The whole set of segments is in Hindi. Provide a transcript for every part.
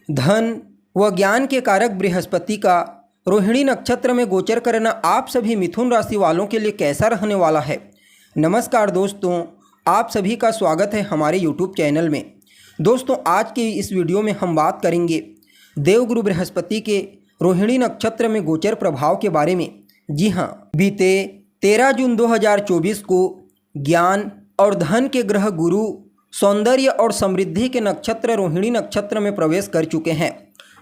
धन व ज्ञान के कारक बृहस्पति का रोहिणी नक्षत्र में गोचर करना आप सभी मिथुन राशि वालों के लिए कैसा रहने वाला है। नमस्कार दोस्तों, आप सभी का स्वागत है हमारे YouTube चैनल में। दोस्तों, आज के इस वीडियो में हम बात करेंगे देवगुरु बृहस्पति के रोहिणी नक्षत्र में गोचर प्रभाव के बारे में। जी हाँ, बीते 13 जून 2024 को ज्ञान और धन के ग्रह गुरु सौंदर्य और समृद्धि के नक्षत्र रोहिणी नक्षत्र में प्रवेश कर चुके हैं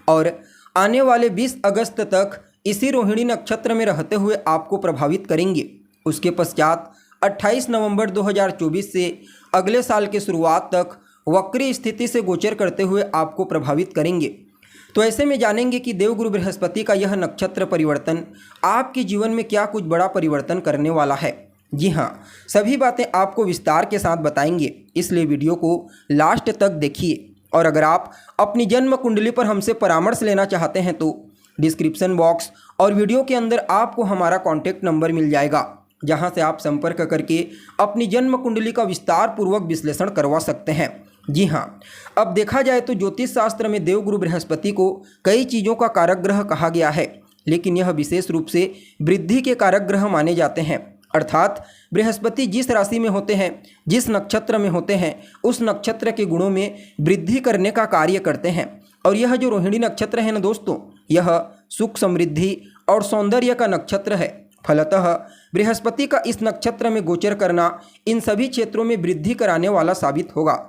और आने वाले 20 अगस्त तक इसी रोहिणी नक्षत्र में रहते हुए आपको प्रभावित करेंगे। उसके पश्चात 28 नवंबर 2024 से अगले साल के शुरुआत तक वक्री स्थिति से गोचर करते हुए आपको प्रभावित करेंगे। तो ऐसे में जानेंगे कि देवगुरु बृहस्पति का यह नक्षत्र परिवर्तन आपके जीवन में क्या कुछ बड़ा परिवर्तन करने वाला है। जी हाँ, सभी बातें आपको विस्तार के साथ बताएंगे, इसलिए वीडियो को लास्ट तक देखिए। और अगर आप अपनी जन्म कुंडली पर हमसे परामर्श लेना चाहते हैं तो डिस्क्रिप्शन बॉक्स और वीडियो के अंदर आपको हमारा कॉन्टैक्ट नंबर मिल जाएगा, जहां से आप संपर्क करके अपनी जन्म कुंडली का विस्तार पूर्वक विश्लेषण करवा सकते हैं। जी हाँ, अब देखा जाए तो ज्योतिष शास्त्र में देवगुरु बृहस्पति को कई चीज़ों का कारक ग्रह कहा गया है, लेकिन यह विशेष रूप से वृद्धि के कारक ग्रह माने जाते हैं। अर्थात बृहस्पति जिस राशि में होते हैं, जिस नक्षत्र में होते हैं, उस नक्षत्र के गुणों में वृद्धि करने का कार्य करते हैं। और यह जो रोहिणी नक्षत्र है ना दोस्तों, यह सुख, समृद्धि और सौंदर्य का नक्षत्र है। फलतः बृहस्पति का इस नक्षत्र में गोचर करना इन सभी क्षेत्रों में वृद्धि कराने वाला साबित होगा।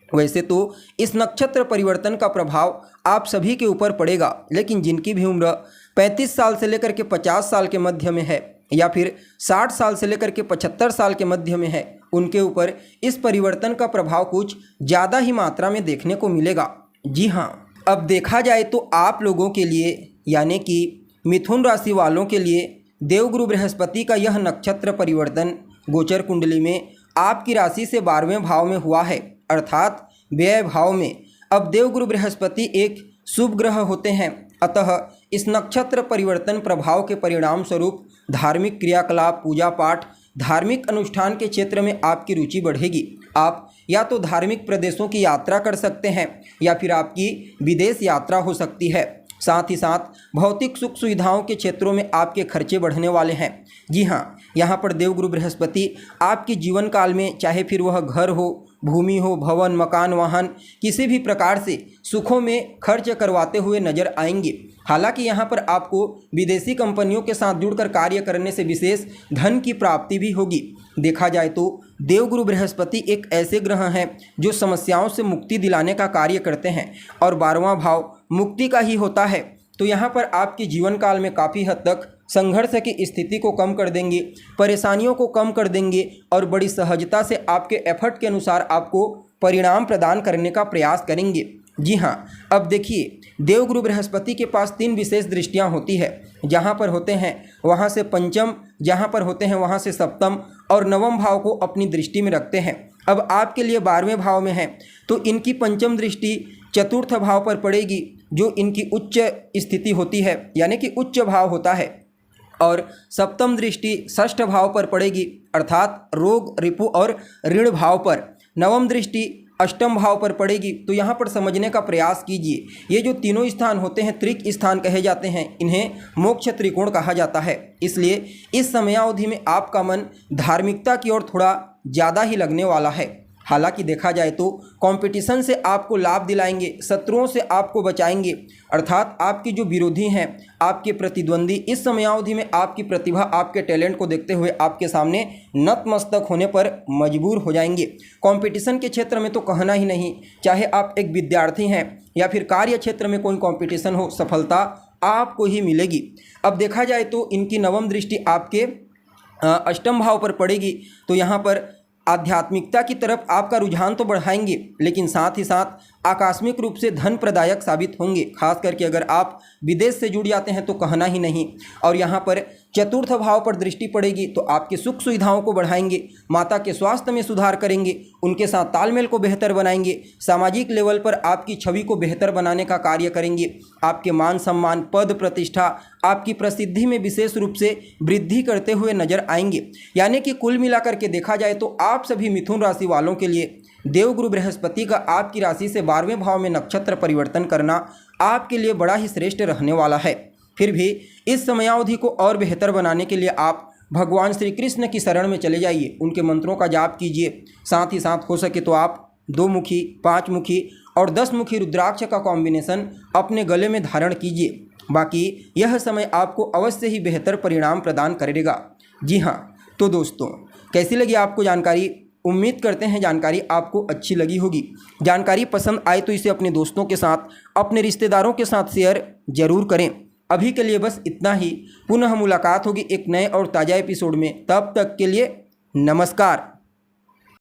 वैसे तो इस नक्षत्र परिवर्तन का प्रभाव आप सभी के ऊपर पड़ेगा, लेकिन जिनकी भी उम्र 35 साल से लेकर के 50 साल के मध्य में है या फिर 60 साल से लेकर के 75 साल के मध्य में है, उनके ऊपर इस परिवर्तन का प्रभाव कुछ ज़्यादा ही मात्रा में देखने को मिलेगा। जी हाँ, अब देखा जाए तो आप लोगों के लिए यानी कि मिथुन राशि वालों के लिए देवगुरु बृहस्पति का यह नक्षत्र परिवर्तन गोचर कुंडली में आपकी राशि से 12वें भाव में हुआ है, अर्थात व्यय भाव में। अब देवगुरु बृहस्पति एक शुभ ग्रह होते हैं, अतः इस नक्षत्र परिवर्तन प्रभाव के परिणाम स्वरूप धार्मिक क्रियाकलाप, पूजा पाठ, धार्मिक अनुष्ठान के क्षेत्र में आपकी रुचि बढ़ेगी। आप या तो धार्मिक प्रदेशों की यात्रा कर सकते हैं या फिर आपकी विदेश यात्रा हो सकती है। साथ ही साथ भौतिक सुख सुविधाओं के क्षेत्रों में आपके खर्चे बढ़ने वाले हैं। जी हाँ, यहाँ पर देवगुरु बृहस्पति आपके जीवन काल में चाहे फिर वह घर हो, भूमि हो, भवन, मकान, वाहन, किसी भी प्रकार से सुखों में खर्च करवाते हुए नजर आएंगे। हालांकि यहाँ पर आपको विदेशी कंपनियों के साथ जुड़कर कार्य करने से विशेष धन की प्राप्ति भी होगी। देखा जाए तो देवगुरु बृहस्पति एक ऐसे ग्रह हैं जो समस्याओं से मुक्ति दिलाने का कार्य करते हैं और 12वां भाव मुक्ति का ही होता है। तो यहाँ पर आपके जीवन काल में काफ़ी हद तक संघर्ष की स्थिति को कम कर देंगे, परेशानियों को कम कर देंगे और बड़ी सहजता से आपके एफर्ट के अनुसार आपको परिणाम प्रदान करने का प्रयास करेंगे। जी हाँ, अब देखिए, देवगुरु बृहस्पति के पास 3 विशेष दृष्टियाँ होती है। जहाँ पर होते हैं वहाँ से पंचम, जहाँ पर होते हैं वहाँ से सप्तम और नवम भाव को अपनी दृष्टि में रखते हैं। अब आपके लिए 12वें भाव में है तो इनकी पंचम दृष्टि चतुर्थ भाव पर पड़ेगी, जो इनकी उच्च स्थिति होती है, यानी कि उच्च भाव होता है। और सप्तम दृष्टि षष्ठ भाव पर पड़ेगी, अर्थात रोग, रिपु और ऋण भाव पर। नवम दृष्टि अष्टम भाव पर पड़ेगी। तो यहाँ पर समझने का प्रयास कीजिए, ये जो तीनों स्थान होते हैं त्रिक स्थान कहे जाते हैं, इन्हें मोक्ष त्रिकोण कहा जाता है। इसलिए इस समयावधि में आपका मन धार्मिकता की ओर थोड़ा ज़्यादा ही लगने वाला है। हालांकि देखा जाए तो कंपटीशन से आपको लाभ दिलाएंगे, शत्रुओं से आपको बचाएंगे, अर्थात आपके जो विरोधी हैं, आपके प्रतिद्वंदी, इस समयावधि में आपकी प्रतिभा, आपके टैलेंट को देखते हुए आपके सामने नतमस्तक होने पर मजबूर हो जाएंगे। कंपटीशन के क्षेत्र में तो कहना ही नहीं, चाहे आप एक विद्यार्थी हैं या फिर कार्य क्षेत्र में कोई कंपटीशन हो, सफलता आपको ही मिलेगी। अब देखा जाए तो इनकी नवम दृष्टि आपके अष्टम भाव पर पड़ेगी, तो यहाँ पर आध्यात्मिकता की तरफ आपका रुझान तो बढ़ाएंगे, लेकिन साथ ही साथ आकस्मिक रूप से धन प्रदायक साबित होंगे। खास करके अगर आप विदेश से जुड़ जाते हैं तो कहना ही नहीं। और यहाँ पर चतुर्थ भाव पर दृष्टि पड़ेगी तो आपकी सुख सुविधाओं को बढ़ाएंगे, माता के स्वास्थ्य में सुधार करेंगे, उनके साथ तालमेल को बेहतर बनाएंगे, सामाजिक लेवल पर आपकी छवि को बेहतर बनाने का कार्य करेंगे। आपके मान सम्मान, पद प्रतिष्ठा, आपकी प्रसिद्धि में विशेष रूप से वृद्धि करते हुए नजर आएंगे। यानी कि कुल मिलाकर के देखा जाए तो आप सभी मिथुन राशि वालों के लिए देवगुरु बृहस्पति का आपकी राशि से 12वें भाव में नक्षत्र परिवर्तन करना आपके लिए बड़ा ही श्रेष्ठ रहने वाला है। फिर भी इस समयावधि को और बेहतर बनाने के लिए आप भगवान श्री कृष्ण की शरण में चले जाइए, उनके मंत्रों का जाप कीजिए। साथ ही साथ हो सके तो आप 2 मुखी, 5 मुखी और 10 मुखी रुद्राक्ष का कॉम्बिनेशन अपने गले में धारण कीजिए। बाकी यह समय आपको अवश्य ही बेहतर परिणाम प्रदान करेगा। जी हाँ, तो दोस्तों कैसी लगी आपको जानकारी? उम्मीद करते हैं जानकारी आपको अच्छी लगी होगी। जानकारी पसंद आए तो इसे अपने दोस्तों के साथ, अपने रिश्तेदारों के साथ शेयर जरूर करें। अभी के लिए बस इतना ही। पुनः मुलाकात होगी एक नए और ताज़ा एपिसोड में। तब तक के लिए नमस्कार।